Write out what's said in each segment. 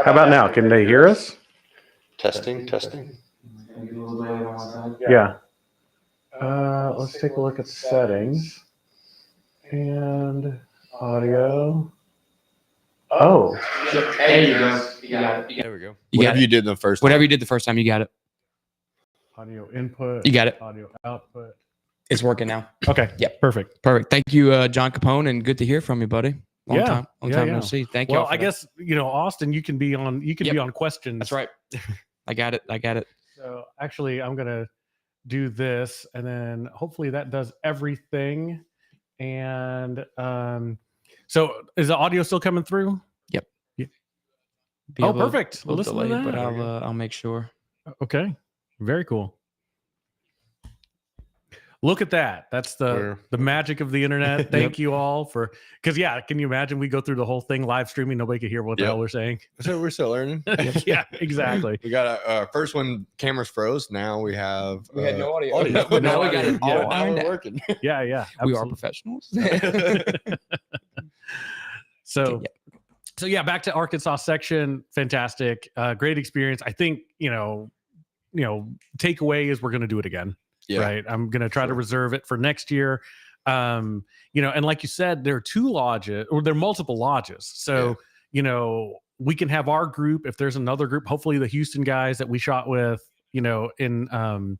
How about now? Can they hear us? Testing. Yeah. Let's take a look at settings and audio. Oh, There you go. You got it. There we go. Whatever you did the first Whatever time. you did the first time, you got it. audio input. You got it. Audio output. It's working now. Okay. Yeah. Perfect. Perfect. Thank you, John Capone, and good to hear from you, buddy. Long time no see. Thank you. Well, I guess Austin, you can be on. You can be on questions. That's right. I got it. So actually, I'm gonna do this, and then hopefully that does everything. And so is the audio still coming through? Yep. Yeah. Oh, perfect. Little Listen to delayed, that. but I'll make sure. Okay. Very cool. Look at that. That's the magic of the internet. Thank you all for, because can you imagine we go through the whole thing live streaming, nobody could hear what the hell we're saying. So we're still learning. Yeah, exactly. We got our first one, cameras froze. Now we have had no audio. But now we got it all now ironed we're out. working. Yeah, We are absolutely. professionals. So back to Arkansas section. Fantastic. Great experience. I think, takeaway is we're going to do it again. Yeah. Right. I'm going to try to reserve it for next year. And like you said, there are two lodges, or there are multiple lodges. So, we can have our group. If there's another group, hopefully the Houston guys that we shot with, in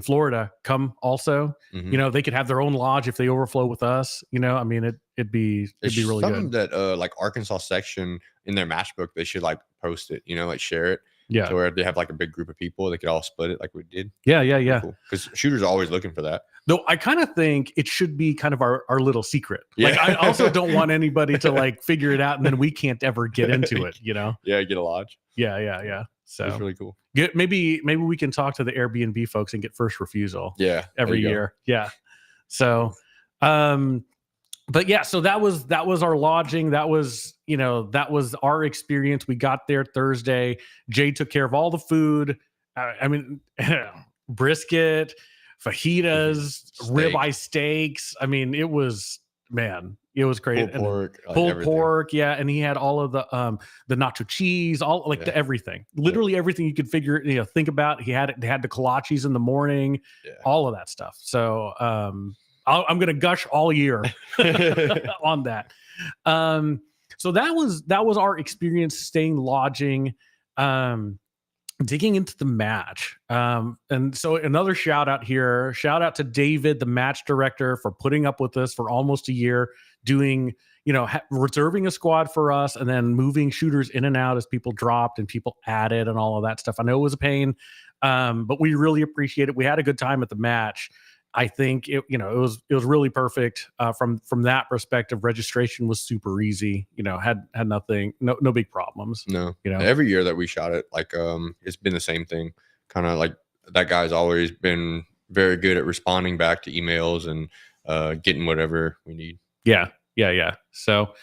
Florida come also. Mhm. They could have their own lodge if they overflow with us. It'd be really something good. that like Arkansas section in their matchbook, they should like post it, like share it. Yeah. So where they have like a big group of people, they could all split it like we did. Yeah. Because shooters are always looking for that. Though I kind of think it should be kind of our little secret. Yeah. Like I also don't want anybody to like figure it out and then we can't ever get into it, Yeah, get a lodge. Yeah. So That's really cool. maybe we can talk to the Airbnb folks and get first refusal. Yeah. Every year. Yeah. So but yeah, so that was our lodging. That was our experience. We got there Thursday. Jay took care of all the food. Brisket, fajitas, ribeye steaks. It was great. Pulled pork, yeah. And he had all of the nacho cheese, all the everything. Literally everything you could think about. They had the kolaches in the morning, all of that stuff. So I'm gonna gush all year on that. So that was our experience staying lodging, digging into the match. And so another shout out to David, the match director, for putting up with us for almost a year, doing, reserving a squad for us and then moving shooters in and out as people dropped and people added and all of that stuff. I know it was a pain, but we really appreciate it. We had a good time at the match. I think it was really perfect from that perspective. Registration was super easy. Had nothing, no big problems. No, every year that we shot it, it's been the same thing. Kind of like that guy's always been very good at responding back to emails and getting whatever we need. Yeah. So,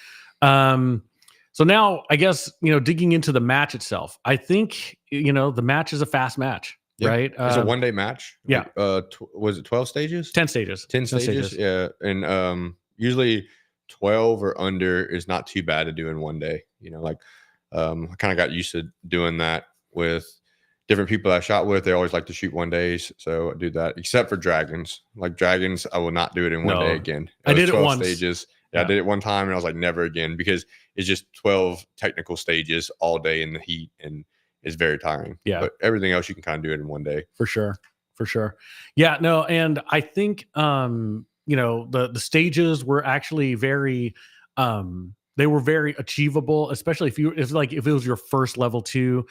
so now I guess digging into the match itself, I think the match is a fast match. Yeah. Right. It's a one-day match. Yeah. Was it 12 stages? 10 stages. 10 stages. Yeah. And usually 12 or under is not too bad to do in one day. I kind of got used to doing that with different people I shot with. They always like to shoot 1 days. So I do that, except for dragons. Like dragons, I will not do it in one day again. I did it once. Stages. Yeah, I did it one time and I was like, never again, because it's just 12 technical stages all day in the heat and it's very tiring. Yeah. But everything else, you can kind of do it in one day. For sure. Yeah, no. And I think, the stages were actually very, they were very achievable, especially if it was your first level 2,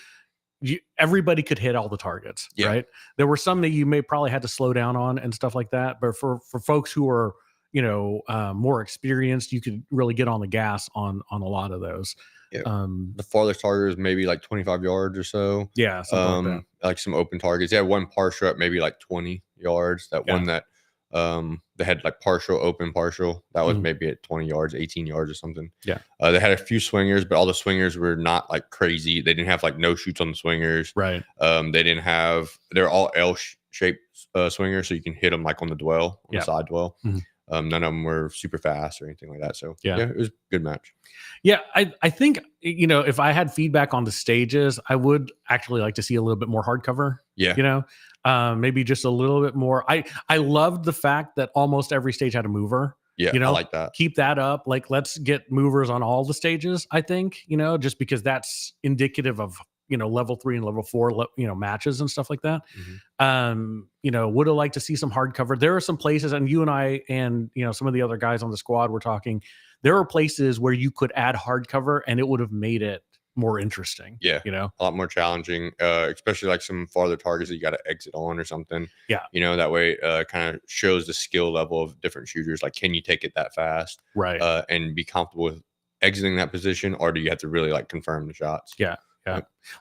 everybody could hit all the targets, right? There were some that you may probably had to slow down on and stuff like that. But for folks who are, more experienced, you could really get on the gas on a lot of those. Yeah. The farthest target is maybe like 25 yards or so. Yeah. Something like that. Like some open targets. Yeah. One partial at maybe like 20 yards. That one that they had like open partial. That was maybe at 20 yards, 18 yards or something. Yeah. They had a few swingers, but all the swingers were not like crazy. They didn't have like no shoots on the swingers. Right. They're all L-shaped swingers, so you can hit them like on the dwell, on the side dwell. Mm-hmm. None of them were super fast or anything like that. So yeah, it was a good match. Yeah, I think, you know, if I had feedback on the stages, I would actually like to see a little bit more hardcover. Yeah. You know, maybe just a little bit more. I loved the fact that almost every stage had a mover. Yeah, you know, I like that. Keep that up. Like, let's get movers on all the stages, I think, you know, just because that's indicative of, you know, level 3 and level 4, you know, matches and stuff like that. You know, would have liked to see some hardcover. There are some places, and you and I and, you know, some of the other guys on the squad were talking, there are places where you could add hardcover and it would have made it more interesting. Yeah, you know, a lot more challenging, especially like some farther targets that you got to exit on or something. Yeah, you know, that way kind of shows the skill level of different shooters. Like, can you take it that fast, right? And be comfortable with exiting that position, or do you have to really like confirm the shots? Yeah.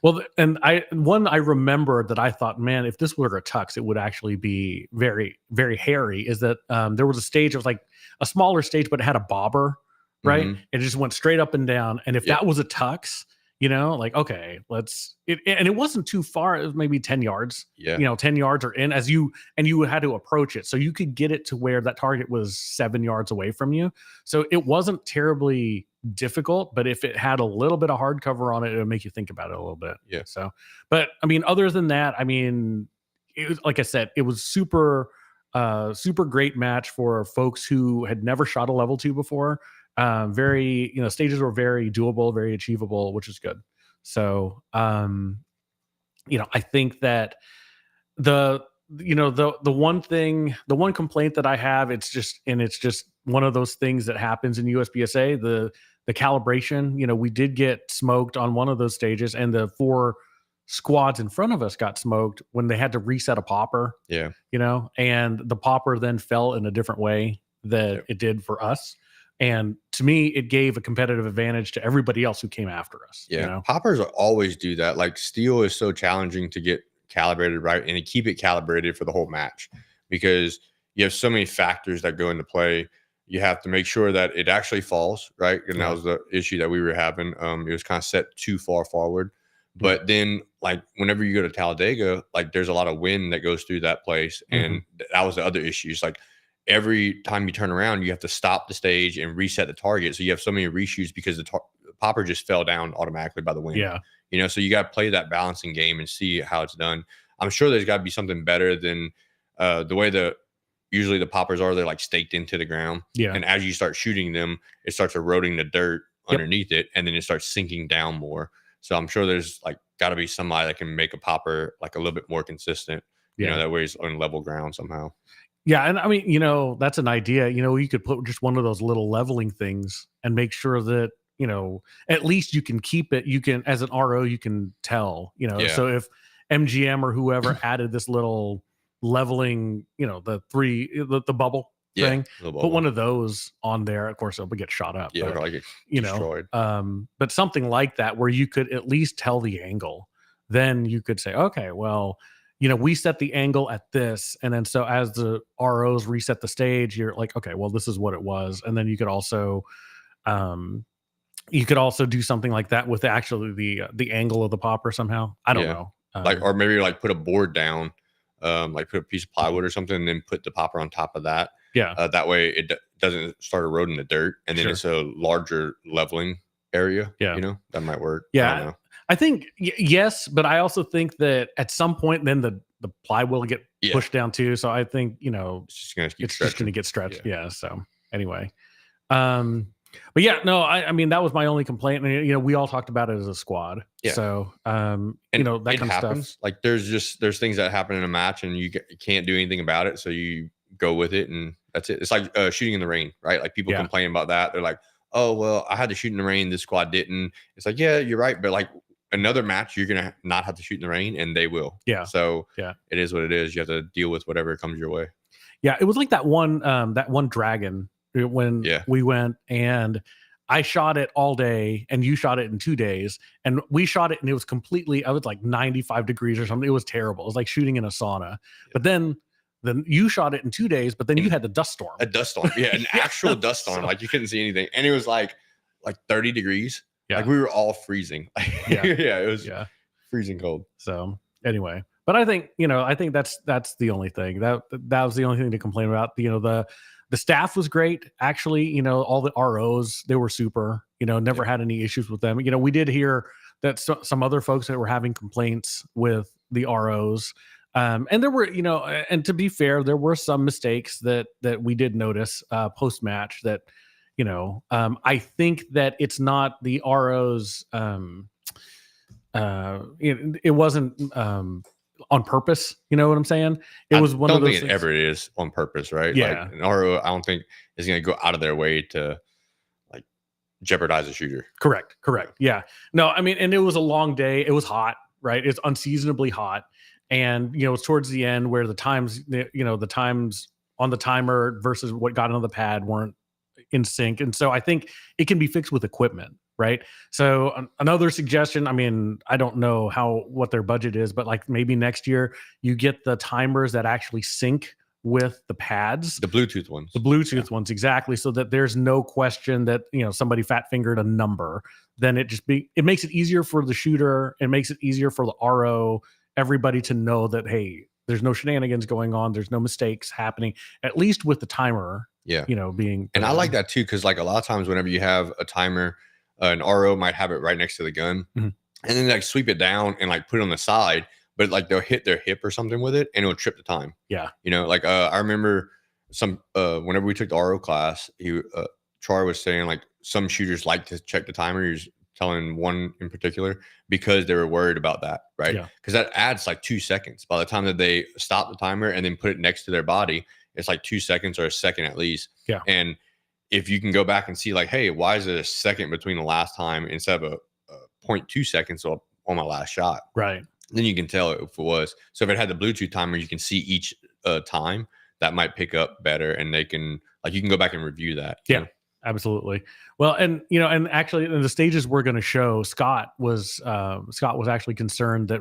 Well, and I remember that I thought, man, if this were a tux, it would actually be very, very hairy. Is that there was a stage, it was like a smaller stage, but it had a bobber, right? It just went straight up and down. And if that was a tux, you know, like, okay, and it wasn't too far. It was maybe 10 yards, you know, 10 yards or in and you had to approach it. So you could get it to where that target was 7 yards away from you. So it wasn't terribly difficult, but if it had a little bit of hardcover on it, it would make you think about it a little bit. Yeah. So, but I mean, other than that, I mean, it was, like I said, it was super great match for folks who had never shot a level 2 before. Very, you know, stages were very doable, very achievable, which is good. So, you know, I think that the one complaint that I have, it's just one of those things that happens in USPSA, the calibration. You know, we did get smoked on one of those stages, and the 4 squads in front of us got smoked when they had to reset a popper. Yeah. You know, and the popper then fell in a different way that it did for us. And to me, it gave a competitive advantage to everybody else who came after us. Yeah. You know? Poppers always do that. Like, steel is so challenging to get calibrated right and to keep it calibrated for the whole match, because you have so many factors that go into play. You have to make sure that it actually falls right, and that was the issue that we were having. It was kind of set too far forward. But then, like, whenever you go to Talladega, like, there's a lot of wind that goes through that place, and that was the other issue. It's like, every time you turn around, you have to stop the stage and reset the target. So you have so many reshoots because the popper just fell down automatically by the wind. Yeah. You know, so you got to play that balancing game and see how it's done. I'm sure there's got to be something better than the way usually the poppers are. They're like staked into the ground. Yeah. And as you start shooting them, it starts eroding the dirt underneath it, and then it starts sinking down more. So I'm sure there's like got to be somebody that can make a popper like a little bit more consistent. You know, that way it's on level ground somehow. Yeah, and I mean, you know, that's an idea. You know, you could put just one of those little leveling things and make sure that, you know, at least you can keep it. You can, as an RO, you can tell, you know. So if MGM or whoever added this little leveling, you know, the bubble thing, put one of those on there. Of course, it'll get shot up. Yeah, but, like you destroyed. know, but something like that where you could at least tell the angle. Then you could say, okay, well, you know, we set the angle at this. And then so as the ROs reset the stage, you're like, okay, well, this is what it was. And then you could also do something like that with actually the angle of the popper somehow. I don't know. Like, or maybe like put a board down, like put a piece of plywood or something, and then put the popper on top of that. Yeah. That way it doesn't start eroding the dirt, and then it's a larger leveling area. Yeah. You know, that might work. Yeah. I don't know. I think yes, but I also think that at some point then the plywood will get pushed down too. So I think, you know, it's just going to get stretched. Yeah. So anyway, but yeah, no, I mean, that was my only complaint. And, you know, we all talked about it as a squad. Yeah. So, you know, that kind of stuff. Like, there's things that happen in a match and you can't do anything about it. So you go with it and that's it. It's like shooting in the rain, right? Like, people complain about that. They're like, oh, well, I had to shoot in the rain. This squad didn't. It's like, yeah, you're right. But like, another match, you're gonna not have to shoot in the rain, and they will. Yeah. So it is what it is. You have to deal with whatever comes your way. Yeah, it was like that one dragon when we went, and I shot it all day, and you shot it in 2 days, and we shot it, and it was completely. I was like 95 degrees or something. It was terrible. It was like shooting in a sauna. But then you shot it in 2 days, but then you had the dust storm. A dust storm, yeah, an actual dust storm. Like, you couldn't see anything, and it was like 30 degrees. Yeah. Like, we were all freezing. It was freezing cold. So anyway, But I think that's the only thing that was the only thing to complain about. The staff was great, actually. All the ROs, they were super. Never had any issues with them. We did hear that some other folks that were having complaints with the ROs. And there were, and to be fair, there were some mistakes that we did notice post match that, I think that it's not the ROs. It wasn't on purpose. You know what I'm saying? It was one of those things. I don't think it ever is on purpose, right? Yeah. Like an RO, I don't think is going to go out of their way to like jeopardize a shooter. Correct. Yeah. No, I mean, and it was a long day. It was hot, right? It's unseasonably hot. And, it's towards the end where the times on the timer versus what got on the pad weren't in sync. And so I think it can be fixed with equipment, right? So another suggestion, I mean, I don't know what their budget is, but like maybe next year you get the timers that actually sync with the pads. The Bluetooth ones. The Bluetooth ones, exactly. So that there's no question that, somebody fat fingered a number. Then it makes it easier for the shooter. It makes it easier for the RO, everybody to know that, hey, there's no shenanigans going on. There's no mistakes happening, at least with the timer, being. And I like that too, because like a lot of times whenever you have a timer, an RO might have it right next to the gun, and then like sweep it down and like put it on the side, but like they'll hit their hip or something with it and it'll trip the time. Yeah. Like I remember whenever we took the RO class, Troy was saying like some shooters like to check the timer. He was telling one in particular because they were worried about that, right? Yeah. Because that adds like 2 seconds. By the time that they stop the timer and then put it next to their body, it's like 2 seconds or a second at least. Yeah. And if you can go back and see like, hey, why is it a second between the last time instead of a 0.2 seconds on my last shot? Right. Then you can tell if it was. So if it had the Bluetooth timer, you can see each time. That might pick up better, and they can you can go back and review that. Yeah. Absolutely. Well, and and actually in the stages we're going to show, Scott was actually concerned that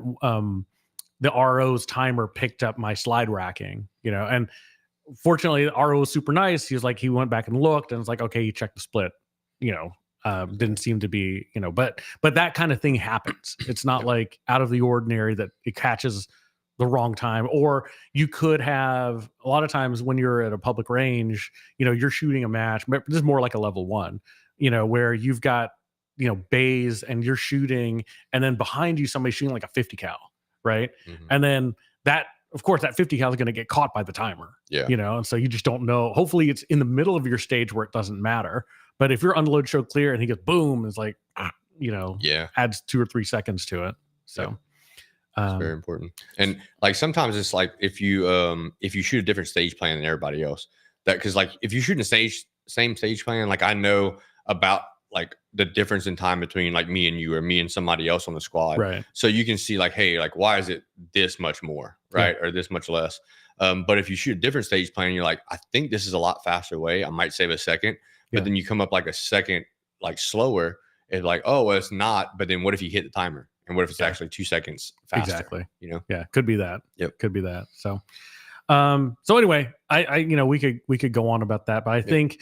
the RO's timer picked up my slide racking, and fortunately the RO was super nice. He was like, he went back and looked and was like, okay, you checked the split, didn't seem to be, but that kind of thing happens. It's not like out of the ordinary that it catches the wrong time. Or you could have, a lot of times when you're at a public range, you're shooting a match, but this is more like a level 1, where you've got, bays and you're shooting, and then behind you, somebody's shooting like a 50 cal. Right. Mm-hmm. And then of course, that 50 cal is going to get caught by the timer. Yeah. And so you just don't know. Hopefully it's in the middle of your stage where it doesn't matter. But if you're unload show clear and he goes boom, it's like, adds 2 or 3 seconds to it. So it's very important. And like sometimes it's like if you shoot a different stage plan than everybody else, because like if you shoot a same stage plan, like I know about like the difference in time between like me and you or me and somebody else on the squad. Right. So you can see like, hey, like why is it this much more, right? Yeah. Or this much less. But if you shoot a different stage plan, you're like, I think this is a lot faster way. I might save a second, but then you come up like a second like slower. It's like, oh, well, it's not. But then what if you hit the timer? And what if it's actually 2 seconds faster? Exactly. Yeah, could be that. Yep, could be that. So, so anyway, I we could go on about that, but I think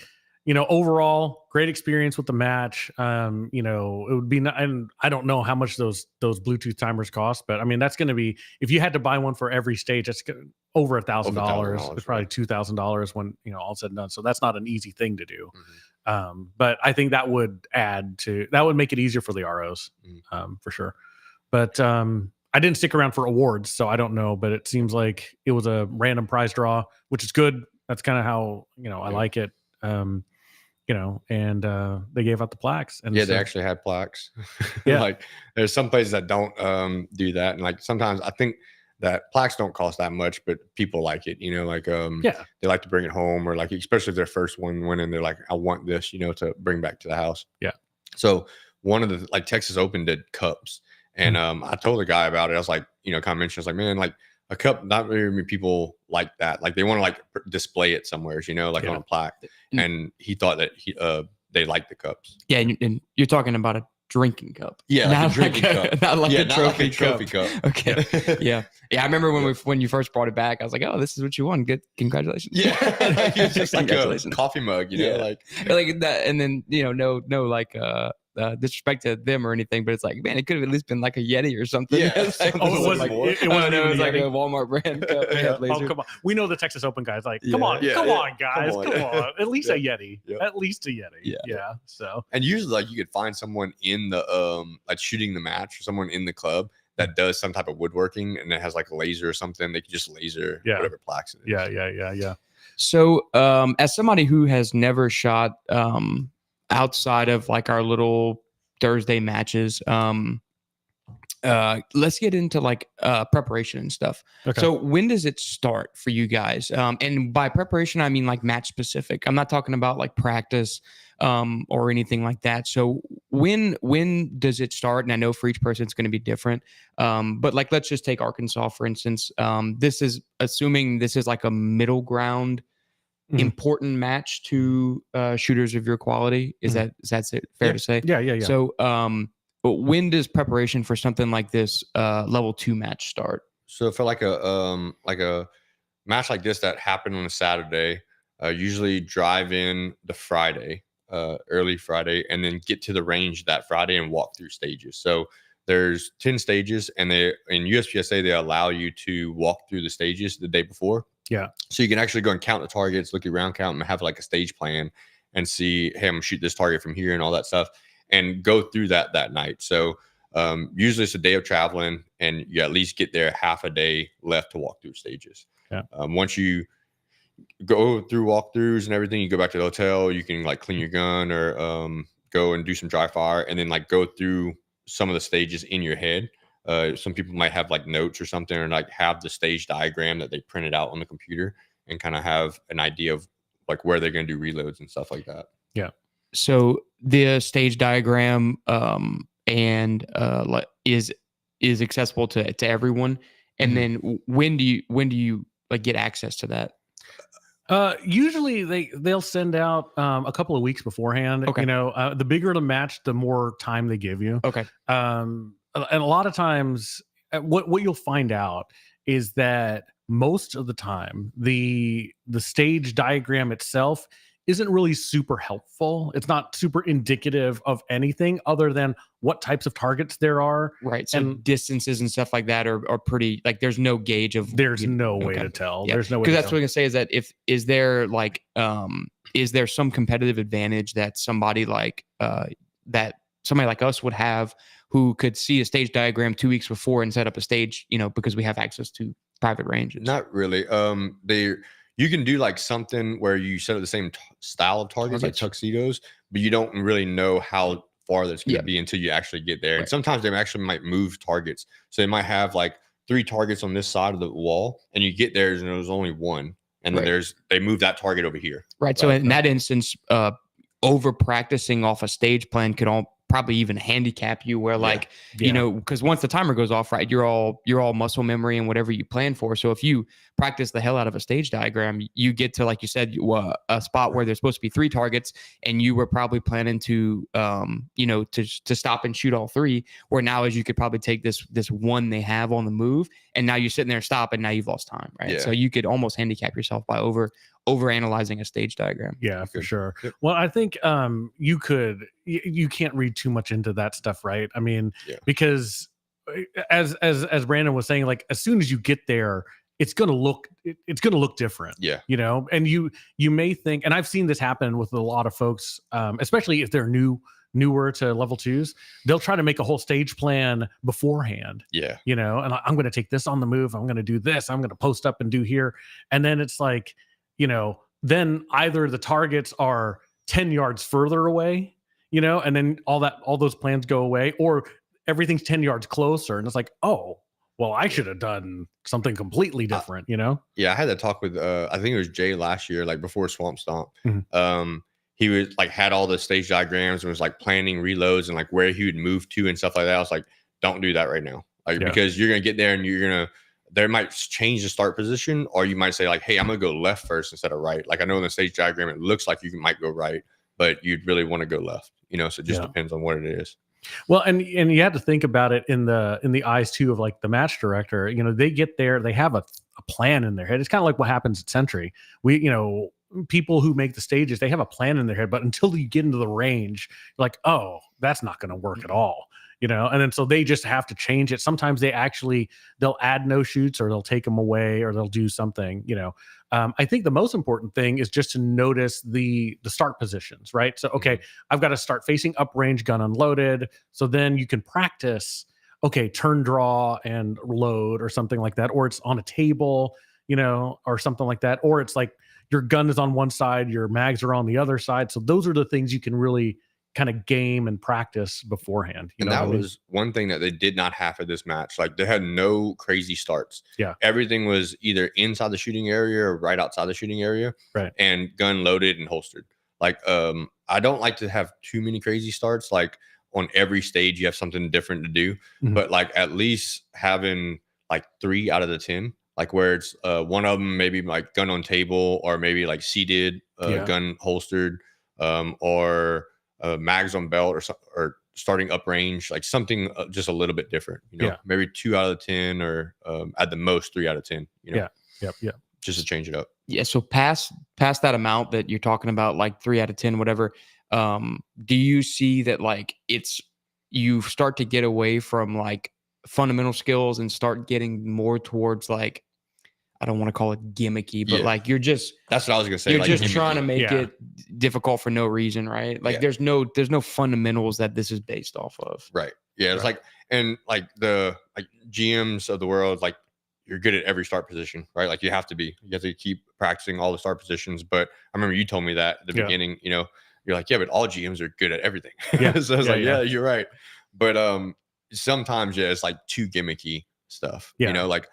overall great experience with the match. It would be, and I don't know how much those Bluetooth timers cost, but I mean that's going to be, if you had to buy one for every stage, that's over $1,000. It's probably $2,000 when all said and done. So that's not an easy thing to do. Mm-hmm. But I think that would make it easier for the ROs, for sure. But I didn't stick around for awards, so I don't know. But it seems like it was a random prize draw, which is good. That's kind of how I like it. And they gave out the plaques. And they actually had plaques. Yeah, like there's some places that don't do that, and like sometimes I think that plaques don't cost that much, but people like it. They like to bring it home, or like especially if their first one went in, they're like, I want this, to bring back to the house. Yeah. So one of the Texas Open did cups. And I told the guy about it. I was like, kind of mentioned, I was like, man, like a cup, not very many people like that. Like they want to like display it somewhere, on a plaque. And he thought that they liked the cups. Yeah, and you're talking about a drinking cup. Yeah, like a drinking cup. Not like a trophy cup. Okay. Yeah. I remember when you first brought it back, I was like, oh, this is what you won. Good. Congratulations. Yeah. It's just like a coffee mug, like that. And then, no like disrespect to them or anything, but it's like, man, it could have at least been like a Yeti or something. Yeah. It's like, Oh, it wasn't. It wasn't. It was like a Yeti. Walmart brand cup. Yeah. Oh, come on. We know the Texas Open guys. Like, come Yeah. on, Yeah, come yeah. on, guys, Come on. come on. At least a Yeah. Yeti. Yep. At least a Yeti. Yeah. So. And usually, like, you could find someone in the like shooting the match, or someone in the club that does some type of woodworking, and it has like a laser or something. They can just laser whatever plaques it is. Yeah. So, as somebody who has never shot outside of like our little Thursday matches, let's get into like preparation and stuff. Okay. So when does it start for you guys? And by preparation, I mean like match specific. I'm not talking about like practice or anything like that. So when does it start? And I know for each person it's going to be different. But like, let's just take Arkansas, for instance. This is assuming this is like a middle ground important match to shooters of your quality. Is that fair to say? Yeah. So but when does preparation for something like this level 2 match start? So for like a match like this that happened on a Saturday, usually drive in the Friday, early Friday, and then get to the range that Friday and walk through stages. So there's 10 stages, and in USPSA they allow you to walk through the stages the day before. Yeah. So you can actually go and count the targets, look at round count, and have like a stage plan and see, hey, I'm gonna shoot this target from here and all that stuff, and go through that night. So usually it's a day of traveling, and you at least get there half a day left to walk through stages. Yeah. Once you go through walkthroughs and everything, you go back to the hotel, you can like clean your gun or go and do some dry fire, and then like go through some of the stages in your head. Some people might have like notes or something, or like have the stage diagram that they printed out on the computer and kind of have an idea of like where they're going to do reloads and stuff like that. Yeah. So the stage diagram is accessible to everyone. And then when do you like get access to that? Usually they'll send out a couple of weeks beforehand. Okay. You know, the bigger the match, the more time they give you. Okay. And a lot of times what you'll find out is that most of the time the stage diagram itself isn't really super helpful. It's not super indicative of anything other than what types of targets there are. Right. So and distances and stuff like that are pretty, like, there's no gauge of. There's no way to tell. Yeah. There's no way. Because that's what I'm gonna say is that is there some competitive advantage that somebody like us would have, who could see a stage diagram 2 weeks before and set up a stage, because we have access to private ranges? Not really. You can do like something where you set up the same style of targets, like tuxedos, but you don't really know how far that's going to be until you actually get there. Right. And sometimes they actually might move targets. So they might have like 3 targets on this side of the wall, and you get there and there's only one. And then they move that target over here. Right. So in that instance, over practicing off a stage plan could probably even handicap you, where because once the timer goes off, right, you're all muscle memory and whatever you plan for. So if you practice the hell out of a stage diagram, you get to, like you said, a spot where there's supposed to be 3 targets, and you were probably planning to to stop and shoot all 3, where now as you could probably take this one they have on the move, and now you're sitting there and stop, and now you've lost time, right? So you could almost handicap yourself by over analyzing a stage diagram. Yeah, for sure. Well, I think you can't read too much into that stuff, right? I mean, because as Brandon was saying, like, as soon as you get there, it's gonna look different. Yeah. And you may think, and I've seen this happen with a lot of folks, especially if they're newer to level 2s, they'll try to make a whole stage plan beforehand. Yeah. And I'm gonna take this on the move, I'm gonna do this, I'm gonna post up and do here. And then it's like, then either the targets are 10 yards further away, and then all those plans go away, or everything's 10 yards closer. And it's like, oh, well, I should have done something completely different, Yeah. I had that talk with, I think it was Jay last year, like before Swamp Stomp. Mm-hmm. He was like, had all the stage diagrams and was like planning reloads and like where he would move to and stuff like that. I was like, don't do that right now. Because you're going to get there and there might change the start position, or you might say like, hey, I'm going to go left first instead of right. Like, I know in the stage diagram, it looks like you might go right, but you'd really want to go left, so it just depends on what it is. Well, and you have to think about it in the eyes too of like the match director. They get there, they have a plan in their head. It's kind of like what happens at Sentry. people who make the stages, they have a plan in their head, but until you get into the range, you're like, oh, that's not going to work at all. And then so they just have to change it. Sometimes they'll add no shoots, or they'll take them away, or they'll do something. I think the most important thing is just to notice the start positions, right? So okay, I've got to start facing uprange, gun unloaded. So then you can practice, okay, turn, draw, and load, or something like that, or it's on a table, or something like that, or it's like your gun is on one side, your mags are on the other side. So those are the things you can really kind of game and practice beforehand. And that was one thing that they did not have at this match. Like, they had no crazy starts. Yeah. Everything was either inside the shooting area or right outside the shooting area. Right. And gun loaded and holstered. Like, I don't like to have too many crazy starts. Like, on every stage, you have something different to do. But like, at least having like 3 out of the 10, like where it's one of them maybe like gun on table, or maybe like seated, gun holstered, or mags on belt, or starting up range, like something just a little bit different, maybe 2 out of the 10, or at the most 3 out of 10, Yep. Just to change it up. Yeah. So past that amount that you're talking about, like 3 out of 10, whatever, do you see that like you start to get away from like fundamental skills and start getting more towards like, I don't want to call it gimmicky, but like that's what I was gonna say. You're like just gimmicky. Trying to make it difficult for no reason, right? Like there's no fundamentals that this is based off of. Right. Yeah. It's like, and like the GMs of the world, like, you're good at every start position, right? Like, you have to keep practicing all the start positions. But I remember you told me that at the beginning, you're like, yeah, but all GMs are good at everything. Yeah. So I was yeah, you're right. But sometimes it's like too gimmicky stuff. Like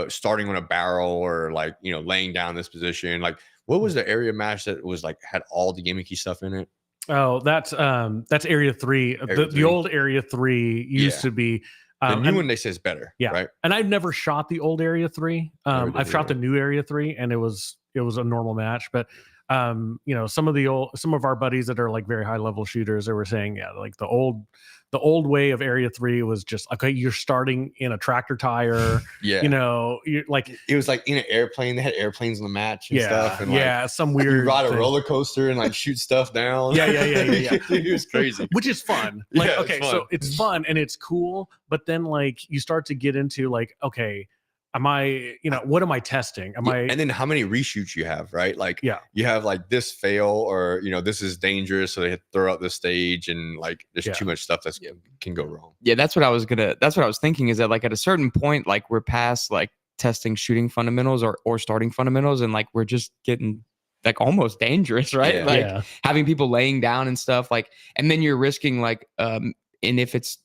starting on a barrel, or like, laying down this position. Like, what was the area match that was like had all the gimmicky stuff in it? Oh, that's Area 3. The old Area 3 used to be. The new one, they say, is better. Yeah. Right. And I've never shot the old Area 3. I've shot the new Area 3, and it was a normal match. But some of our buddies that are like very high level shooters, they were saying, like the old way of Area 3 was just, okay, you're starting in a tractor tire. You're like, it was like in an airplane. They had airplanes in the match and stuff. And some weird. You ride a roller coaster and like shoot stuff down. Yeah. It was crazy. Which is fun. Like, okay, fun. So it's fun and it's cool, but then like you start to get into like, okay, what am I testing? And then how many reshoots you have, right? Like, you have like this fail, or this is dangerous, so they have to throw out the stage, and like there's too much stuff that can go wrong. Yeah, that's what I was thinking, is that like at a certain point, like we're past like testing shooting fundamentals or starting fundamentals, and like we're just getting like almost dangerous, right? Having people laying down and stuff, like, and then you're risking like and if it's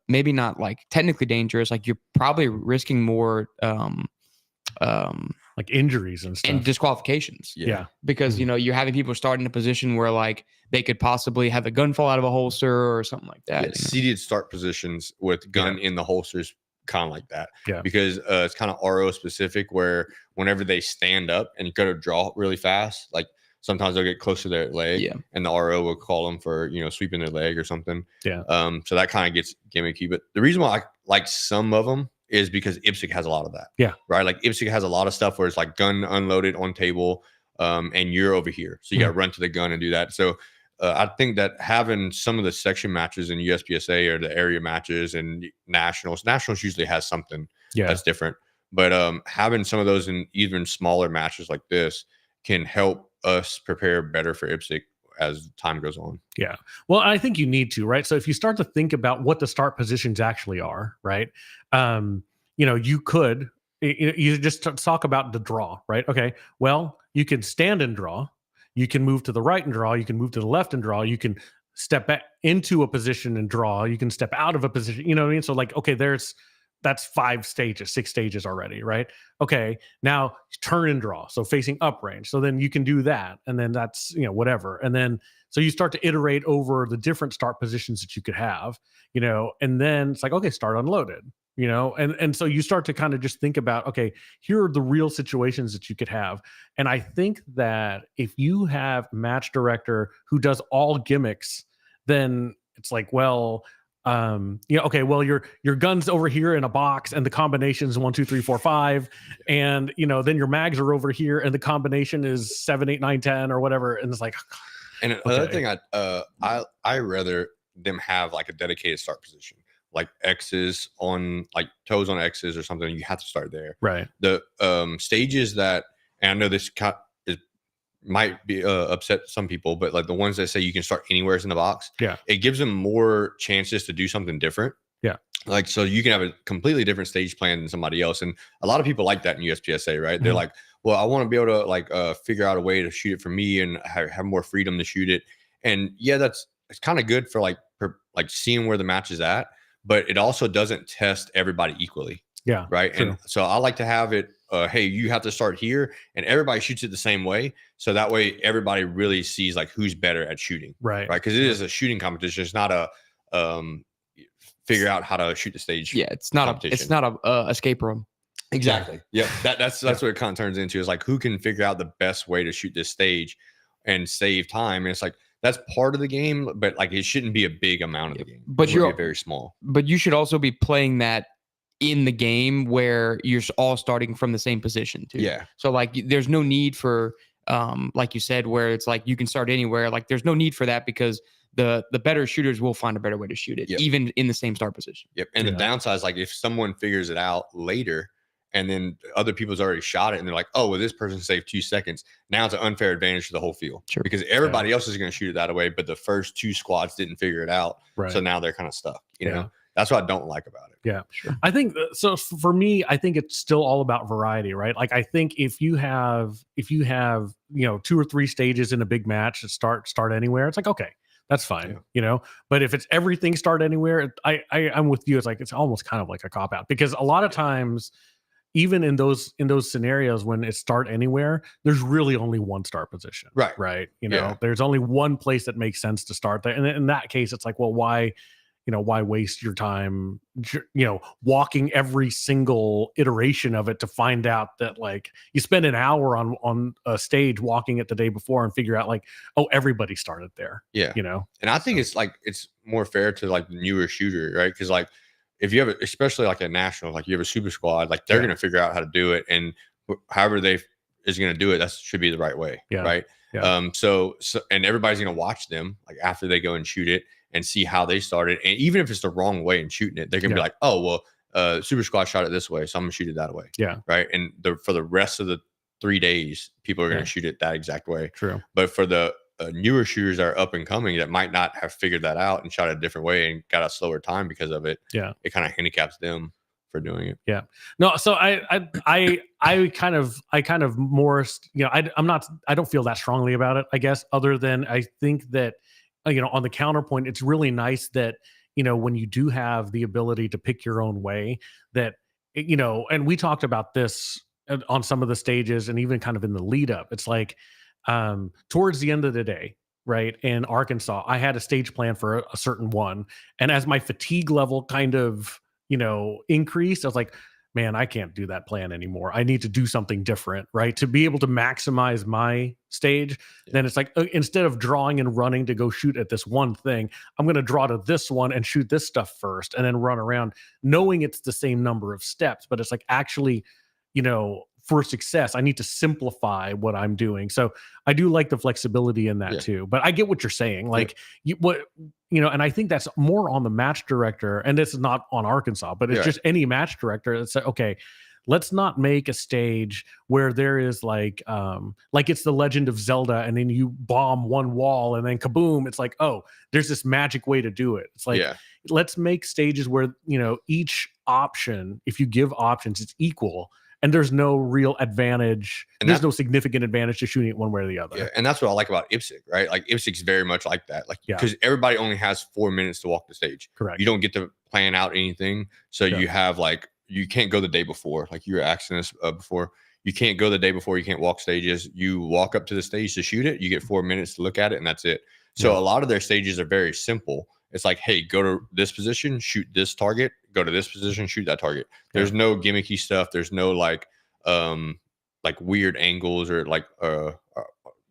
maybe not like technically dangerous, like you're probably risking more like injuries and stuff and disqualifications. Because you're having people start in a position where like they could possibly have a gun fall out of a holster or something like that. Seated start positions with gun in the holsters, kind of like that. Because it's kind of RO specific, where whenever they stand up and go to draw really fast, like sometimes they'll get close to their leg, and the RO will call them for, sweeping their leg or something. So that kind of gets gimmicky. But the reason why I like some of them is because IPSC has a lot of that. Right? Like, IPSC has a lot of stuff where it's like gun unloaded on table, and you're over here. So you got to run to the gun and do that. So I think that having some of the section matches in USPSA, or the area matches and nationals usually has something that's different. But having some of those in even smaller matches like this can help us prepare better for IPSC as time goes on. Well, I think you need to, right? So if you start to think about what the start positions actually are, right? You could, you just talk about the draw, right? Okay, well, you can stand and draw, you can move to the right and draw, you can move to the left and draw, you can step back into a position and draw, you can step out of a position, you know what I mean? So like, okay, that's 6 stages already, right? Okay, now turn and draw. So facing uprange. So then you can do that. And then that's, whatever. And then, so you start to iterate over the different start positions that you could have, and then it's like, okay, start unloaded, and so you start to kind of just think about, okay, here are the real situations that you could have. And I think that if you have match director who does all gimmicks, then it's like, well, okay, well, your gun's over here in a box and the combination is 1, 2, 3, 4, 5. And, then your mags are over here and the combination is 7, 8, 9, 10 or whatever. And it's like, and another thing I rather them have like a dedicated start position, like X's on like toes on X's or something. You have to start there. Right. The stages that, and I know this might be upset some people, but like the ones that say you can start anywhere in the box, it gives them more chances to do something different. Like, so you can have a completely different stage plan than somebody else. And a lot of people like that in USPSA, right? They're like, well, I want to be able to like figure out a way to shoot it for me and have more freedom to shoot it. And yeah, it's kind of good for like seeing where the match is at, but it also doesn't test everybody equally. Yeah. Right. True. And so I like to have it, hey, you have to start here and everybody shoots it the same way. So that way everybody really sees like who's better at shooting. Right. Right. Because it is a shooting competition. It's not a figure out how to shoot the stage. Yeah. It's not a escape room. Exactly. Yeah. That's what it kind of turns into, is like who can figure out the best way to shoot this stage and save time. And it's like, that's part of the game, but like it shouldn't be a big amount of the game. But you're very small. But you should also be playing that in the game where you're all starting from the same position too. Yeah. So like there's no need for like you said, where it's like you can start anywhere. Like there's no need for that because the better shooters will find a better way to shoot it, even in the same start position. Yep. And the downside is like if someone figures it out later and then other people's already shot it and they're like, oh, well, this person saved 2 seconds. Now it's an unfair advantage to the whole field. Sure. Because everybody else is going to shoot it that way, but the first 2 squads didn't figure it out. Right. So now they're kind of stuck. You know, that's what I don't like about it. Yeah, sure. I think so. For me, I think it's still all about variety, right? Like I think if you have 2 or 3 stages in a big match that start anywhere, it's like, okay, that's fine, But if it's everything start anywhere, I'm with you. It's like it's almost kind of like a cop out, because a lot of times, even in those scenarios when it start anywhere, there's really only one start position. Right. There's only one place that makes sense to start there. And in that case, it's like, well, why waste your time, walking every single iteration of it to find out that like you spend an hour on a stage walking it the day before and figure out like, oh, everybody started there. Yeah. And I think it's like, it's more fair to like the newer shooter, right? Because like, if you have, especially like a national, like you have a super squad, like they're going to figure out how to do it, and however they is going to do it, that should be the right way, right? So and everybody's going to watch them like after they go and shoot it and see how they started, and even if it's the wrong way in shooting it, they're going to be like, oh well, super squad shot it this way, so I'm going to shoot it that way, right? And for the rest of the 3 days, people are going to shoot it that exact way. True. But for the newer shooters that are up and coming that might not have figured that out and shot it a different way and got a slower time because of it, it kind of handicaps them for doing it. No, so I kind of more, I don't feel that strongly about it, I guess, other than I think that on the counterpoint, it's really nice that when you do have the ability to pick your own way, that and we talked about this on some of the stages and even kind of in the lead up, it's like towards the end of the day, right, in Arkansas, I had a stage plan for a certain one, and as my fatigue level kind of increased, I was like, man, I can't do that plan anymore. I need to do something different, right, to be able to maximize my stage. Then it's like, instead of drawing and running to go shoot at this one thing, I'm going to draw to this one and shoot this stuff first and then run around, knowing it's the same number of steps, but it's like actually for success, I need to simplify what I'm doing. So I do like the flexibility in that too. But I get what you're saying. Like and I think that's more on the match director, and this is not on Arkansas, but it's just any match director that said, okay, let's not make a stage where there is like it's the Legend of Zelda, and then you bomb one wall and then kaboom, it's like, oh, there's this magic way to do it. It's like, let's make stages where, each option, if you give options, it's equal. And there's no real advantage. And there's no significant advantage to shooting it one way or the other. Yeah, and that's what I like about IPSC, right? Like IPSC's very much like that. Like because everybody only has 4 minutes to walk the stage. Correct. You don't get to plan out anything. So you have like, you can't go the day before. Like you were asking us before. You can't go the day before. You can't walk stages. You walk up to the stage to shoot it. You get 4 minutes to look at it, and that's it. So a lot of their stages are very simple. It's like, hey, go to this position, shoot this target, go to this position, shoot that target. There's no gimmicky stuff. There's no like weird angles or like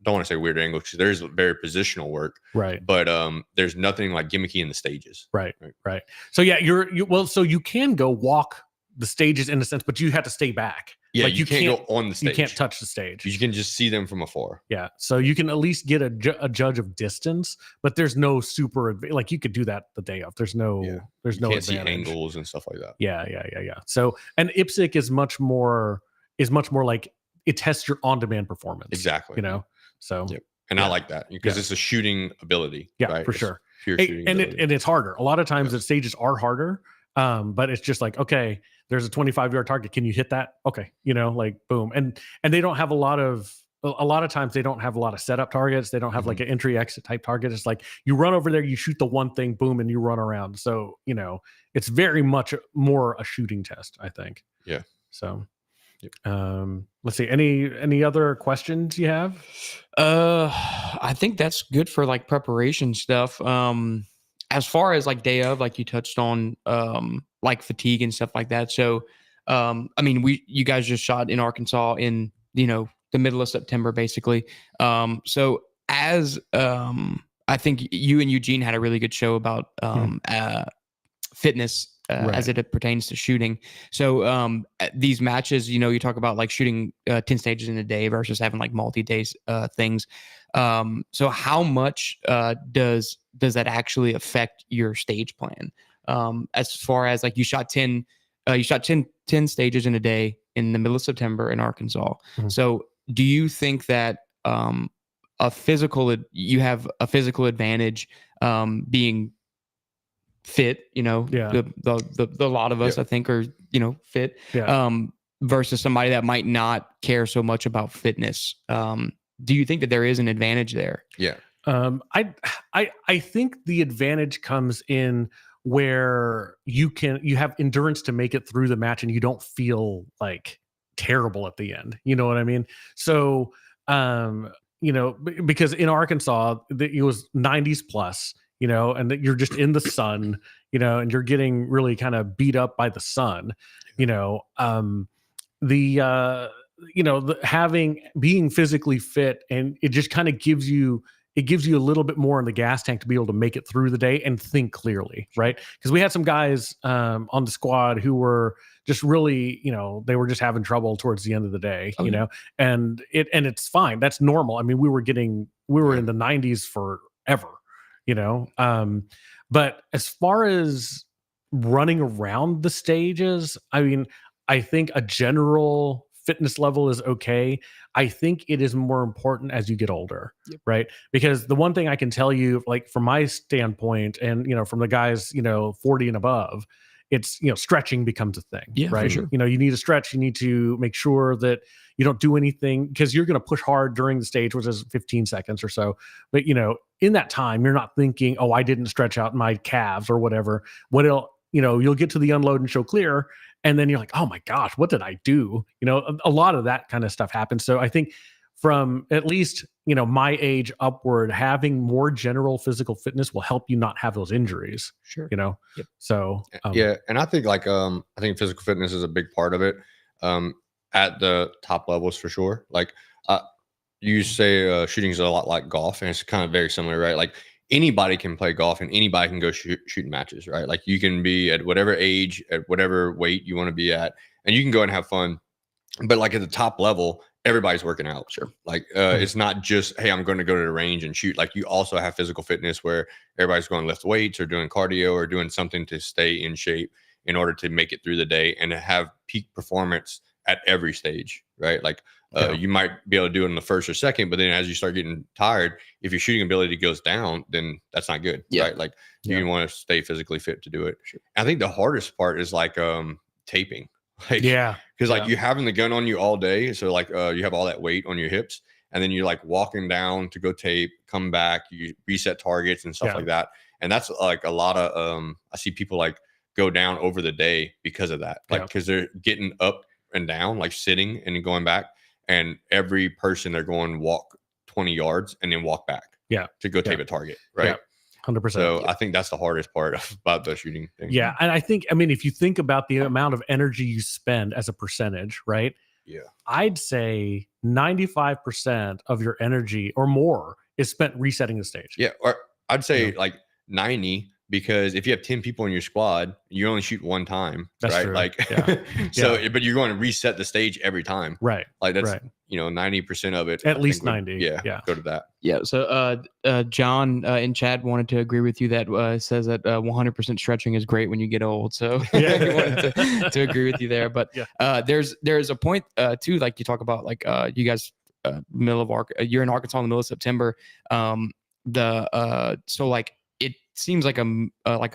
don't want to say weird angles because there's very positional work, right? But there's nothing like gimmicky in the stages, right? So yeah, so you can go walk the stages in a sense, but you have to stay back. Yeah, like you can't go on the stage. You can't touch the stage. You can just see them from afar. Yeah, so you can at least get a judge of distance, but there's no super like you could do that the day of. There's no advantage. See angles and stuff like that. Yeah. So and IPSC is much more like it tests your on-demand performance. Exactly. You know, so and I like that because it's a shooting ability. Yeah, right? for sure. Pure shooting ability. And it's harder. A lot of times the stages are harder. But it's just like, okay, there's a 25-yard target. Can you hit that? Okay. You know, like boom. And they don't have a lot of times they don't have a lot of setup targets. They don't have like an entry exit type target. It's like you run over there, you shoot the one thing, boom, and you run around. So, you know, it's very much more a shooting test, I think. Yeah. So, let's see. Any other questions you have? I think that's good for like preparation stuff. As far as like day of, like you touched on, like fatigue and stuff like that. So, I mean, you guys just shot in Arkansas in, you know, the middle of September, basically. So as, I think you and Eugene had a really good show about, fitness, as it pertains to shooting. So, these matches, you know, you talk about like shooting, 10 stages in a day versus having like multi-days, things. So how much, does that actually affect your stage plan? As far as like you shot 10 stages in a day in the middle of September in Arkansas. Mm-hmm. So do you think that, you have a physical advantage, being fit, you know, the lot of us, I think, are, you know, fit, versus somebody that might not care so much about fitness. Do you think that there is an advantage there? Yeah. I think the advantage comes in where you have endurance to make it through the match and you don't feel like terrible at the end. You know what I mean? So, you know, because in Arkansas, it was 90s plus, you know, and that you're just in the sun, you know, and you're getting really kind of beat up by the sun, you know, being physically fit, and it just kind of gives you a little bit more in the gas tank to be able to make it through the day and think clearly, right? Because we had some guys on the squad who were just really, you know, they were just having trouble towards the end of the day, you know, and it's fine. That's normal. I mean, we were in the 90s forever, you know. But as far as running around the stages, I mean, I think a general fitness level is okay. I think it is more important as you get older, right? Because the one thing I can tell you, like from my standpoint, and you know, from the guys, you know, 40 and above, it's, you know, stretching becomes a thing, right? For sure. You know, you need to stretch. You need to make sure that you don't do anything, because you're going to push hard during the stage, which is 15 seconds or so. But you know, in that time, you're not thinking, oh, I didn't stretch out my calves or whatever. You'll get to the unload and show clear, and then you're like, oh my gosh, what did I do? You know, a lot of that kind of stuff happens. So I think from at least, you know, my age upward, having more general physical fitness will help you not have those injuries. Sure. You know? Yep. So, and I think like, I think physical fitness is a big part of it, at the top levels for sure. Like, you say, shooting is a lot like golf, and it's kind of very similar, right? Like, anybody can play golf and anybody can go shooting matches, right? Like, you can be at whatever age, at whatever weight you want to be at, and you can go and have fun. But like at the top level, everybody's working out. Sure. Like, it's not just, hey, I'm going to go to the range and shoot. Like, you also have physical fitness where everybody's going to lift weights or doing cardio or doing something to stay in shape in order to make it through the day and to have peak performance at every stage, right? Like, you might be able to do it in the first or second, but then as you start getting tired, if your shooting ability goes down, then that's not good, right? Like, you want to stay physically fit to do it. Sure. I think the hardest part is like taping. Like, because like you having the gun on you all day, so like you have all that weight on your hips, and then you're like walking down to go tape, come back, you reset targets and stuff like that, and that's like a lot of I see people like go down over the day because of that, like because they're getting up and down, like sitting and going back. And every person they're going walk 20 yards and then walk back to go tape a target, right? 100%. So I think that's the hardest part about the shooting thing. Yeah. And I think, I mean, if you think about the amount of energy you spend as a percentage, right? I'd say 95% of your energy or more is spent resetting the stage. Yeah. Or I'd say like 90, because if you have 10 people in your squad, you only shoot one time. That's right. True. Like, but you're going to reset the stage every time. Right. Like that's, 90% of it. At least 90. Go to that. Yeah. So, John in chat wanted to agree with you that says that 100% stretching is great when you get old. So he wanted to agree with you there. But there's a point too, like you talk about, like you guys, you're in Arkansas in the middle of September. So like it seems like a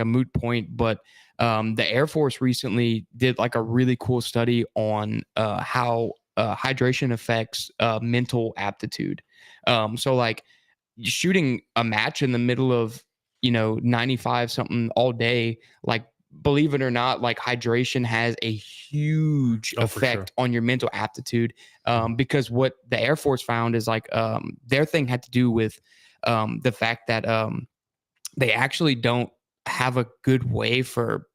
moot point, but the Air Force recently did like a really cool study on how hydration affects mental aptitude. So like shooting a match in the middle of 95 something all day, like believe it or not, like hydration has a huge effect on your mental aptitude. Because what the Air Force found is like their thing had to do with the fact that they actually don't have a good way for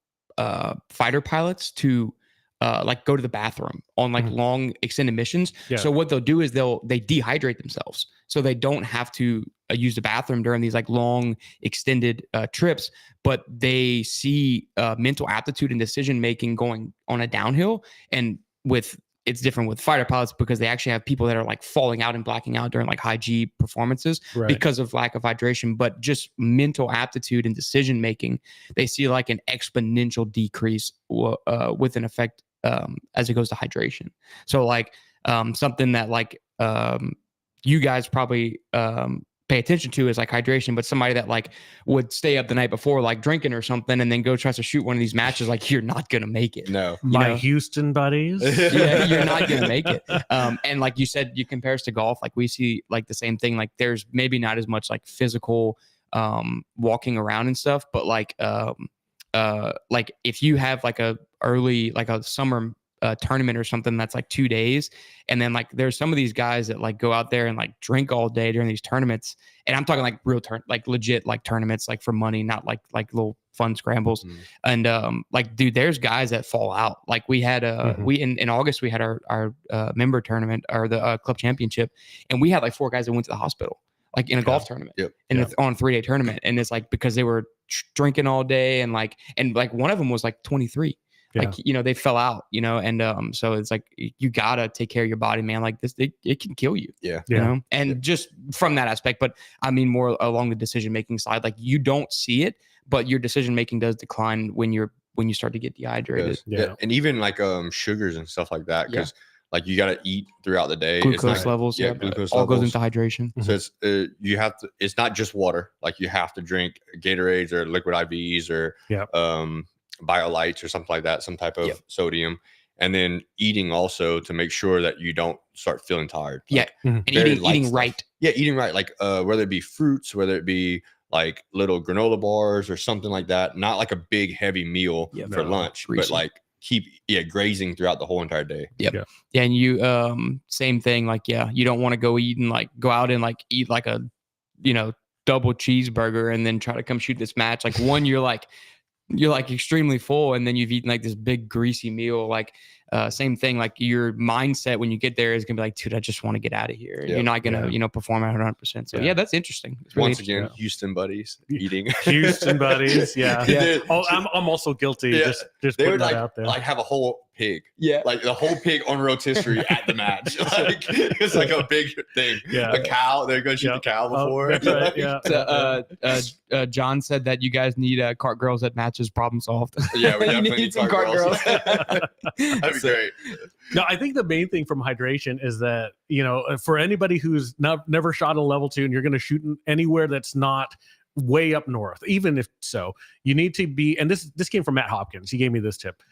fighter pilots to like go to the bathroom on like long extended missions. So what they'll do is they dehydrate themselves, so they don't have to use the bathroom during these like long extended trips. But they see mental aptitude and decision making going on a downhill. And it's different with fighter pilots because they actually have people that are like falling out and blacking out during like high G performances because of lack of hydration. But just mental aptitude and decision making, they see like an exponential decrease with an effect as it goes to hydration. So like something that like you guys probably pay attention to is like hydration, but somebody that like would stay up the night before like drinking or something and then go try to shoot one of these matches, like you're not gonna make it. No. My Houston buddies. Yeah, you're not gonna make it. And like you said, you compare us to golf, like we see like the same thing. Like there's maybe not as much like physical walking around and stuff, but like if you have like a summer tournament or something that's like 2 days, and then like there's some of these guys that like go out there and like drink all day during these tournaments, and I'm talking like real like legit like tournaments like for money, not like little fun scrambles. And like dude, there's guys that fall out. Like we had we in August we had our member tournament or the club championship, and we had like 4 guys that went to the hospital like in a golf tournament on a 3-day tournament. And it's like because they were drinking all day, and one of them was like 23. Like, they fell out, and so it's like you gotta take care of your body, man. Like this, it can kill you. And just from that aspect, but I mean more along the decision making side, like you don't see it, but your decision making does decline when you start to get dehydrated. And even like sugars and stuff like that, because like you gotta eat throughout the day. Glucose levels, glucose all levels goes into hydration. So it's you have to. It's not just water. Like you have to drink Gatorades or liquid IVs or BioLights or something like that, some type of sodium, and then eating also to make sure that you don't start feeling tired. And eating right. Eating right. Like whether it be fruits, whether it be like little granola bars or something like that. Not like a big heavy meal for lunch, but like keep grazing throughout the whole entire day. And you same thing. Like you don't want to go out and like eat like a double cheeseburger and then try to come shoot this match. Like one, you're like extremely full, and then you've eaten like this big greasy meal. Like same thing, like your mindset when you get there is gonna be like, dude, I just want to get out of here. You're not gonna perform at 100%. So that's interesting. It's really Once again, Houston buddies eating. Houston buddies, Oh, I'm also guilty. Just they putting would that out there. like have a whole pig, like the whole pig on rotisserie at the match. Like it's like a big thing. A cow. They're gonna shoot the cow before. That's right. John said that you guys need cart girls at matches. Problem solved. We definitely need some cart girls. That'd be great. No, I think the main thing from hydration is that for anybody who's never shot a level 2 and you're going to shoot anywhere that's not way up north, even if so, you need to be. And this came from Matt Hopkins. He gave me this tip.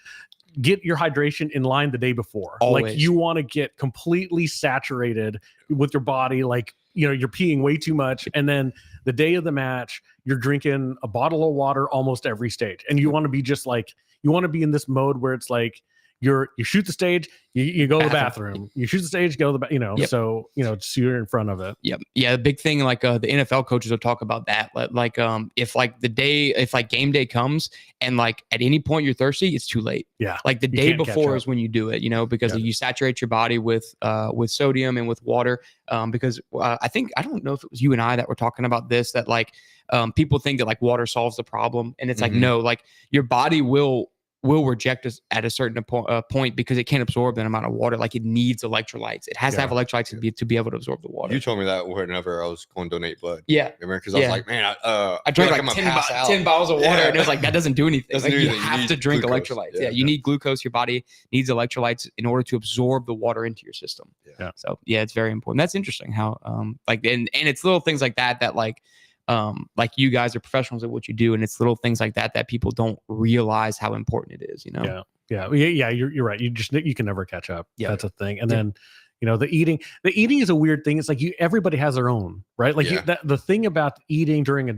Get your hydration in line the day before. Always. Like you want to get completely saturated with your body. Like, you're peeing way too much. And then the day of the match, you're drinking a bottle of water almost every stage. And you want to be just like, you want to be in this mode where it's like, you shoot the stage, you go to the bathroom, you shoot the stage, go to the so you're in front of it. Yep. Yeah. The big thing, like the NFL coaches will talk about that. Like if game day comes and like at any point you're thirsty, it's too late. Yeah. Like the day before is when you do it, because you saturate your body with sodium and with water. Because I don't know if it was you and I that were talking about this, that like people think that like water solves the problem, and it's like no, like your body will reject us at a certain point because it can't absorb that amount of water. Like it needs electrolytes. It has to have electrolytes to be able to absorb the water. You told me that whenever I was going to donate blood. Yeah. Because I was like, man, I drank like 10 bottles of water, and it was like, that doesn't do anything. Like, you have to drink electrolytes. Yeah. You need glucose. Your body needs electrolytes in order to absorb the water into your system. Yeah. So yeah, it's very important. That's interesting how and it's little things like that like you guys are professionals at what you do, and it's little things like that people don't realize how important it is, Yeah. You're right. You can never catch up. Yeah. That's a thing. And then, the eating is a weird thing. It's like everybody has their own, right? Like the thing about eating during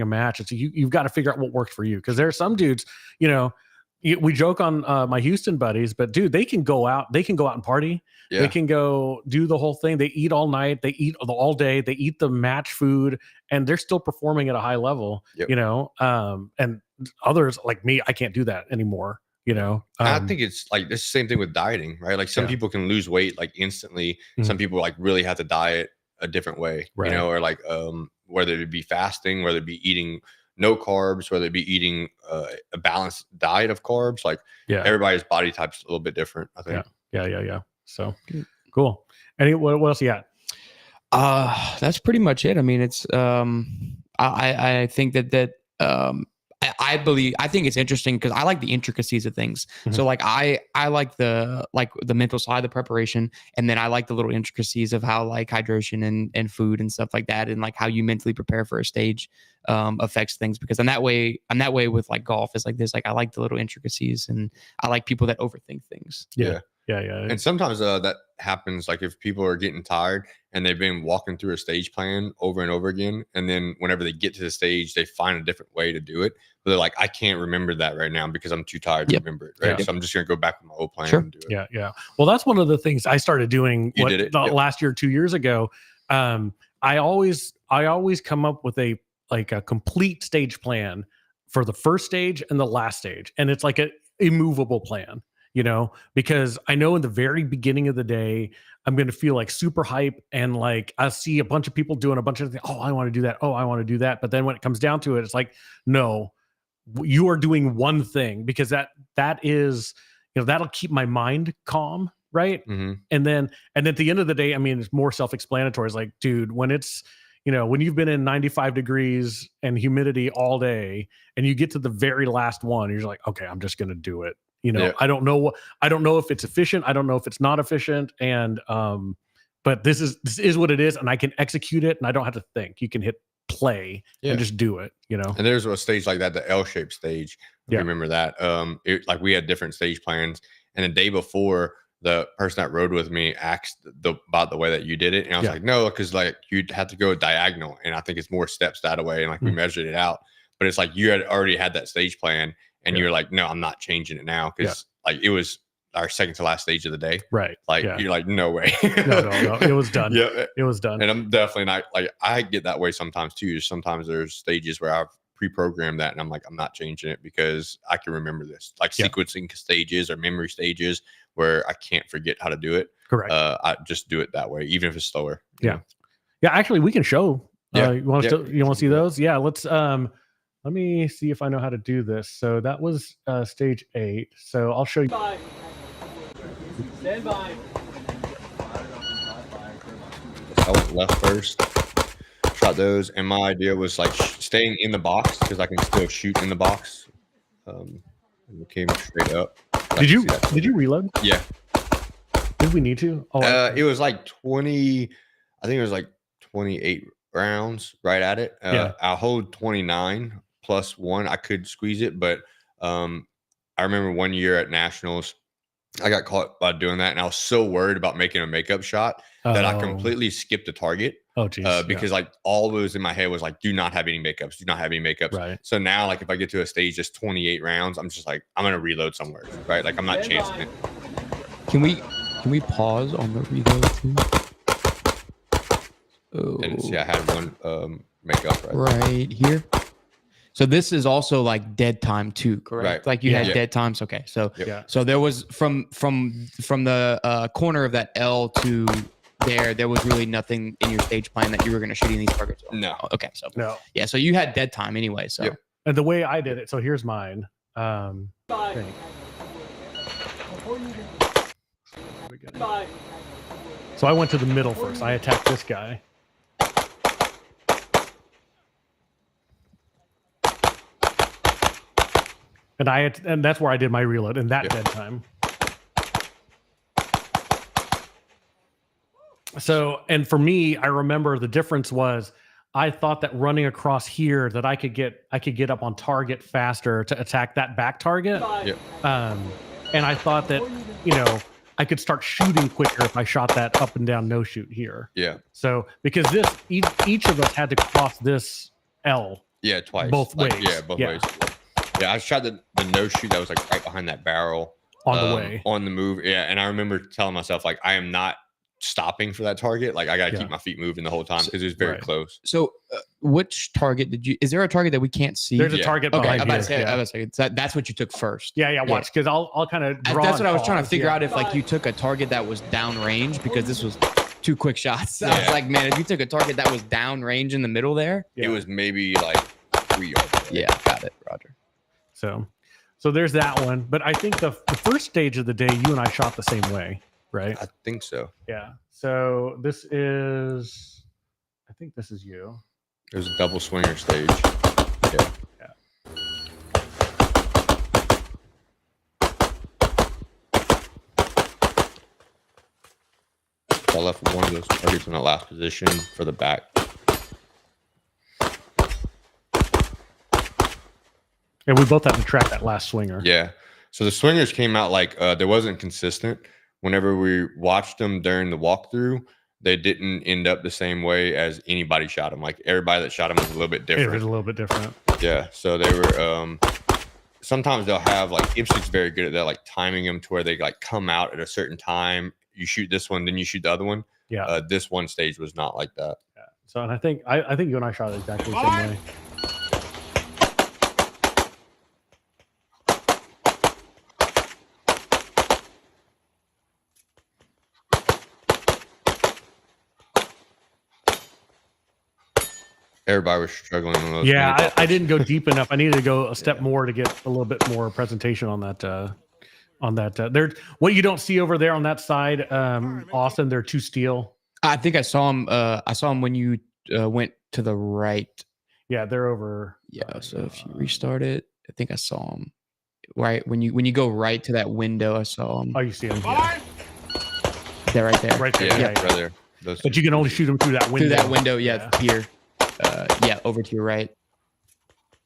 a match is you've got to figure out what works for you. Cause there are some dudes, we joke on my Houston buddies, but dude, they can go out and party. Yeah. They can go do the whole thing. They eat all night. They eat all day. They eat the match food, and they're still performing at a high level. Yep. And others like me, I can't do that anymore. I think it's like it's the same thing with dieting, right? Like some people can lose weight like instantly. Mm-hmm. Some people like really have to diet a different way, right. Or like whether it be fasting, whether it be eating no carbs, whether it be eating a balanced diet of carbs. Like everybody's body type's a little bit different, I think. Yeah. So cool. What else you got? That's pretty much it. I mean, it's I think that I think it's interesting because I like the intricacies of things. Mm-hmm. So like I like the mental side of the preparation, and then I like the little intricacies of how like hydration and food and stuff like that, and like how you mentally prepare for a stage affects things. Because I'm that way with like golf is like this. Like I like the little intricacies, and I like people that overthink things. Yeah. And sometimes that happens, like if people are getting tired and they've been walking through a stage plan over and over again, and then whenever they get to the stage, they find a different way to do it. But they're like, I can't remember that right now because I'm too tired to remember it. Right. So I'm just going to go back to my old plan and do it. Yeah. Well, that's one of the things I started doing last year, 2 years ago. I always come up with a complete stage plan for the first stage and the last stage. And it's like a immovable plan. Because I know in the very beginning of the day, I'm going to feel like super hype, and like I see a bunch of people doing a bunch of things. Oh, I want to do that. Oh, I want to do that. But then when it comes down to it, it's like, no, you are doing one thing, because that is, that'll keep my mind calm. Right. Mm-hmm. And then at the end of the day, I mean, it's more self-explanatory. It's like, dude, when it's, when you've been in 95 degrees and humidity all day and you get to the very last one, you're like, okay, I'm just going to do it. I don't know if it's efficient. I don't know if it's not efficient. And, but this is what it is. And I can execute it, and I don't have to think. You can hit play and just do it, And there's a stage like that, the L-shaped stage. Remember that? Like we had different stage plans, and the day before, the person that rode with me asked about the way that you did it. And I was like, no, because like you'd have to go diagonal. And I think it's more steps that way. And like we measured it out, but it's like you had already had that stage plan. And you're like, no, I'm not changing it now, because like it was our second to last stage of the day. Right. Like you're like, no way. no. It was done. It was done. And I'm definitely not like, I get that way sometimes too. Sometimes there's stages where I've pre-programmed that, and I'm like, I'm not changing it because I can remember this. Like sequencing stages or memory stages where I can't forget how to do it. Correct. I just do it that way, even if it's slower. Yeah. Actually, we can show. You want to see those? Yeah. Let's. Let me see if I know how to do this. So that was stage 8. So I'll show you. Stand by. I went left first, shot those, and my idea was like staying in the box because I can still shoot in the box. And it came straight up. Did you reload? Yeah. Did we need to? It was like 20. I think it was like 28 rounds right at it. I'll hold 29 plus 1. I could squeeze it, but I remember one year at nationals, I got caught by doing that, and I was so worried about making a makeup shot that I completely skipped the target. Oh, geez. Because like all was in my head was like, do not have any makeups, do not have any makeups. Right. So now, like if I get to a stage that's 28 rounds, I'm just like, I'm gonna reload somewhere, right? Like I'm not chancing it. Can we pause on the reload too? Oh. And see, I had one makeup right here. So this is also like dead time too, correct? Right. Like you had dead times. Okay, so so there was from the corner of that L to there was really nothing in your stage plan that you were going to shoot any of these targets. No. Okay, so no. Yeah, so you had dead time anyway. So and the way I did it. So here's mine. So I went to the middle first. I attacked this guy. And that's where I did my reload in that dead time. So, and for me, I remember the difference was I thought that running across here that I could get up on target faster to attack that back target. And I thought that, I could start shooting quicker if I shot that up and down no shoot here. Yeah. So because each of us had to cross this L. Yeah, twice. Both ways. Yeah, both ways. Yeah, I shot the no shoot that was like right behind that barrel. On the way. On the move. Yeah. And I remember telling myself, like, I am not stopping for that target. Like I got to keep my feet moving the whole time because it was very close. So which target is there a target that we can't see? There's a target behind you. That's what you took first. Yeah, watch, because I'll kind of draw. That's what I was trying to figure out, if like you took a target that was downrange, because this was 2 quick shots. I was like, man, if you took a target that was downrange in the middle there. It was maybe like 3 yards away. Yeah, got it, Roger. So there's that one. But I think the first stage of the day, you and I shot the same way, right? I think so. Yeah. So this is, I think this is you. It was a double swinger stage. Yeah. So I left one of those targets in the last position for the back. And we both had to track that last swinger. Yeah. So the swingers came out like they wasn't consistent. Whenever we watched them during the walkthrough, they didn't end up the same way as anybody shot them. Like everybody that shot them was a little bit different. It was a little bit different. Yeah. So they were sometimes they'll have like Ipswich very good at that, like timing them to where they like come out at a certain time. You shoot this one, then you shoot the other one. Yeah. This one stage was not like that. Yeah. So and I think you and I shot it exactly the same way. Everybody was struggling on those. Yeah, I didn't go deep enough. I needed to go a step more to get a little bit more presentation on that. There, what you don't see over there on that side, Austin, they're 2 steel. I think I saw him. I saw him when you went to the right. Yeah, they're over. Yeah. So if you restart it, I think I saw him. Right when you go right to that window, I saw him. Oh, you see him? Yeah. They're right there. Right there. Yeah, right there. But you can only shoot them through that window. Through that window, here. Over to your right.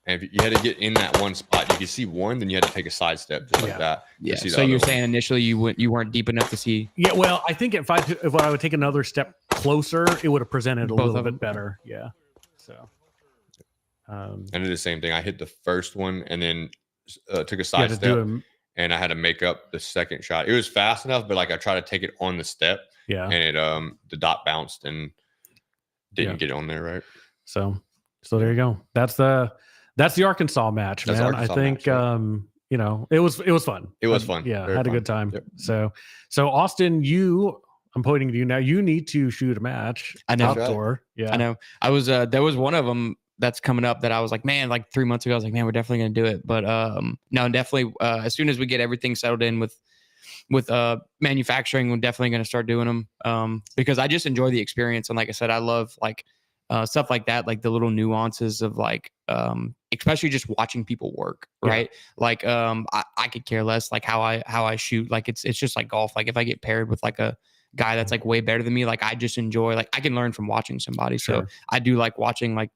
And if you had to get in that one spot, you could see one, then you had to take a side step just like that. Yeah. So you're saying initially you weren't deep enough to see. Yeah. Well, I think if I would take another step closer, it would have presented a little bit better. Yeah. So. I did the same thing. I hit the first one and then took a side step, and I had to make up the second shot. It was fast enough, but like I tried to take it on the step. Yeah. And it the dot bounced and didn't get on there right. So there you go. That's the Arkansas match, man. Arkansas I think match, it was fun. It was fun. Yeah, I had a good time. Yep. So Austin, I'm pointing to you now. You need to shoot a match. I know. Outdoor. Yeah. I know. I was there was one of them that's coming up that I was like, man, like 3 months ago, I was like, man, we're definitely gonna do it. But no, definitely as soon as we get everything settled in with manufacturing, we're definitely gonna start doing them. Because I just enjoy the experience. And like I said, I love like stuff like that, like the little nuances of like especially just watching people work, right? Like I could care less like how I shoot. Like it's just like golf. Like if I get paired with like a guy that's like way better than me, like I just enjoy, like I can learn from watching somebody. So I do like watching like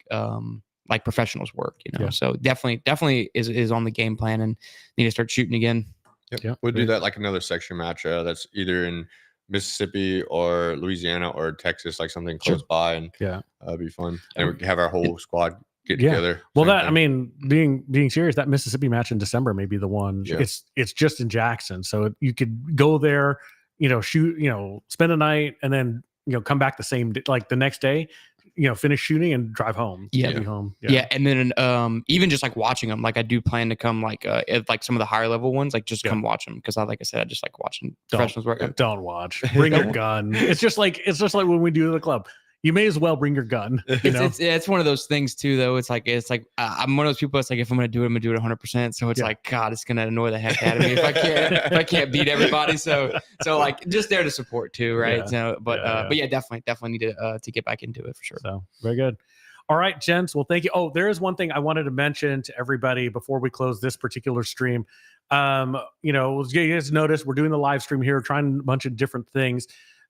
professionals work, So definitely is on the game plan and need to start shooting again. Yep. We'll do that like another section match. That's either in Mississippi or Louisiana or Texas, like something close by, and it'll be fun. And we have our whole squad get together. Well, I mean, being serious, that Mississippi match in December may be the one. Yeah. It's just in Jackson, so you could go there, shoot, spend a night, and then come back the next day, finish shooting and drive home. Yeah. Be home. Yeah. And then even just like watching them, like I do plan to come at like some of the higher level ones, like just come watch them, because like I said, I just like watching professionals work. Don't watch. Bring your gun. It's just like when we do the club. You may as well bring your gun. It's one of those things too, though. It's like I'm one of those people. It's like, if I'm gonna do it, I'm gonna do it 100%. So it's like, God, it's gonna annoy the heck out of me if I can't beat everybody. So like, just there to support too, right? Yeah. So, but definitely need to get back into it for sure. So very good. All right, gents. Well, thank you. Oh, there is one thing I wanted to mention to everybody before we close this particular stream. You guys notice we're doing the live stream here, trying a bunch of different things.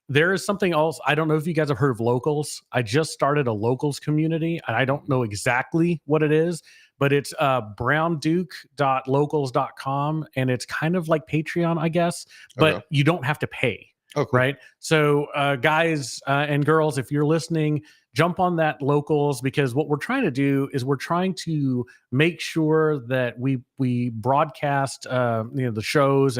There is something else. I don't know if you guys have heard of Locals. I just started a Locals community, and I don't know exactly what it is, but it's brownduke.locals.com, and it's kind of like Patreon, I guess, but you don't have to pay. Okay. Right. So guys and girls, if you're listening, jump on that Locals, because what we're trying to do is we're trying to make sure that we broadcast the shows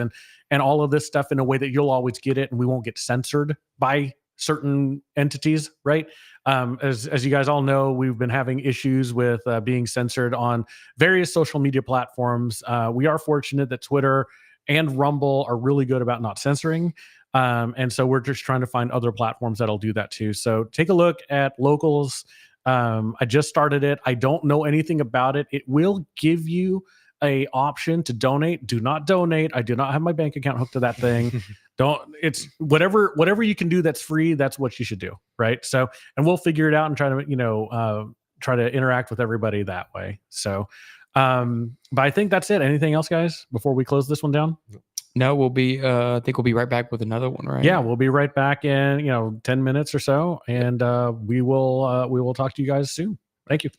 and all of this stuff in a way that you'll always get it, and we won't get censored by certain entities, right? As you guys all know, we've been having issues with being censored on various social media platforms. We are fortunate that Twitter and Rumble are really good about not censoring. And so we're just trying to find other platforms that'll do that too. So take a look at Locals. I just started it. I don't know anything about it. It will give you a option to donate. Do not donate. I do not have my bank account hooked to that thing. It's whatever you can do that's free, that's what you should do. Right. So, and we'll figure it out and try to, try to interact with everybody that way. So, but I think that's it. Anything else, guys, before we close this one down? No, we'll be. I think we'll be right back with another one, right? Yeah, we'll be right back in 10 minutes or so, and we will talk to you guys soon. Thank you.